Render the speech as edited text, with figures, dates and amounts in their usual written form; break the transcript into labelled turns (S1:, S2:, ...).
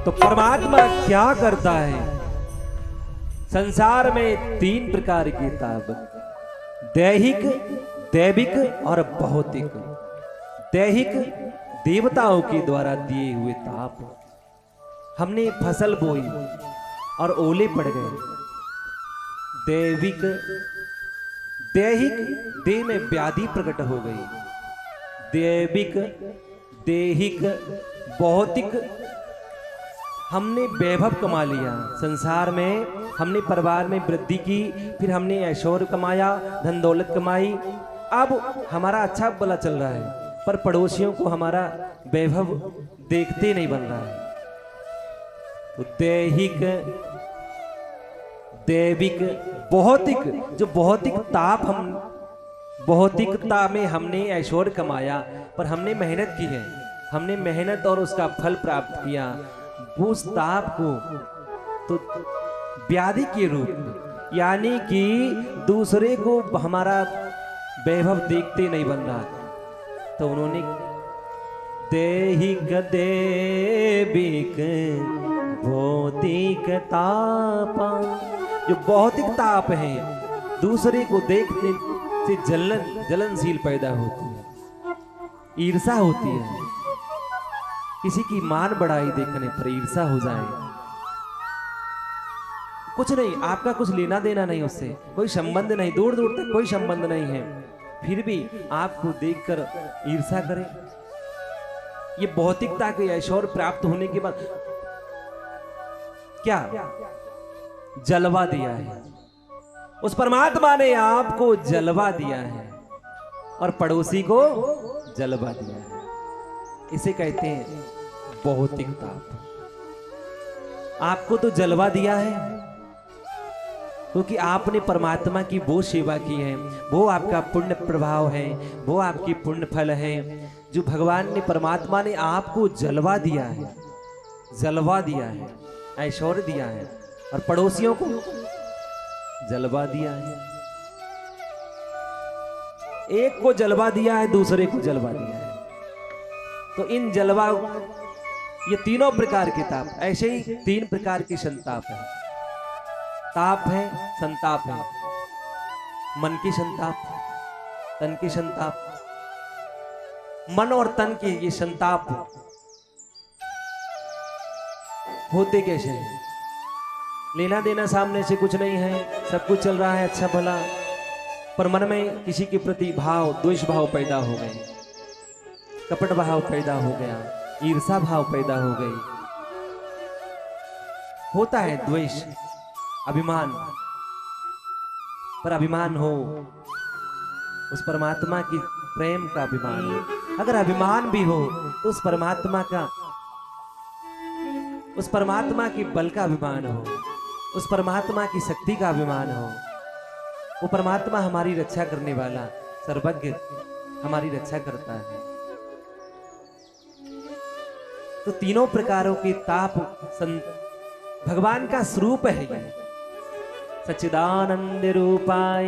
S1: तो परमात्मा क्या करता है? संसार में तीन प्रकार की ताप, दैहिक, दैविक और भौतिक। दैहिक देवताओं के द्वारा दिए हुए ताप। हमने फसल बोई और ओले पड़ गए। दैविक, दैहिक देह में व्याधि प्रकट हो गई। दैविक, दैहिक, भौतिक हमने वैभव कमा लिया संसार में, हमने परिवार में वृद्धि की, फिर हमने ऐश्वर्य कमाया, धन दौलत कमाई। अब हमारा अच्छा भला चल रहा है, पर पड़ोसियों को हमारा वैभव देखते नहीं बन रहा है। तो दैहिक, दैविक, भौतिक, जो भौतिक ताप, हम भौतिकता में हमने ऐश्वर्य कमाया, पर हमने मेहनत की है, हमने मेहनत और उसका फल प्राप्त किया। उस ताप को तो व्याधि के रूप में, यानी कि दूसरे को हमारा वैभव देखते नहीं बन रहा, तो उन्होंने दैहिक, दैविक, भौतिक ताप, जो भौतिक ताप है, दूसरे को देखने से जलनशील पैदा होती है, ईर्षा होती है। किसी की मान बढ़ाई देखने पर ईर्षा हो जाए, कुछ नहीं, आपका कुछ लेना देना नहीं उससे, कोई संबंध नहीं, दूर दूर तक कोई संबंध नहीं है, फिर भी आपको देखकर ईर्षा करे। ये भौतिकता के ऐश्वर्य प्राप्त होने के बाद क्या जलवा दिया है। उस परमात्मा ने आपको जलवा दिया है और पड़ोसी को जलवा दिया है। इसे कहते हैं भौतिक ताप। आपको तो जलवा दिया है क्योंकि आपने परमात्मा की वो सेवा की है, वो आपका पुण्य प्रभाव है, वो आपकी पुण्य फल है, जो भगवान ने, परमात्मा ने आपको जलवा दिया है, जलवा दिया है, ऐश्वर्य दिया है, और पड़ोसियों को जलवा दिया है। एक को जलवा दिया है, दूसरे को जलवा दिया है। तो इन जलवा, ये तीनों प्रकार के ताप, ऐसे ही तीन प्रकार की संताप है। ताप है, संताप है, मन की संताप, तन की संताप। मन और तन के ये संताप होते कैसे हैं? लेना देना सामने से कुछ नहीं है, सब कुछ चल रहा है अच्छा भला, पर मन में किसी के प्रति भाव, द्वेष भाव पैदा हो गए, कपट भाव पैदा हो गया, ईर्षा भाव पैदा हो गई। होता है द्वेष, अभिमान, पर अभिमान हो उस परमात्मा की प्रेम का अभिमान। अगर अभिमान भी हो तो उस परमात्मा का, उस परमात्मा की बल का अभिमान हो, उस परमात्मा की शक्ति का अभिमान हो। वो परमात्मा हमारी रक्षा करने वाला, सर्वज्ञ, हमारी रक्षा करता है। तो तीनों प्रकारों के ताप भगवान का स्वरूप है। सच्चिदानंद रूपाय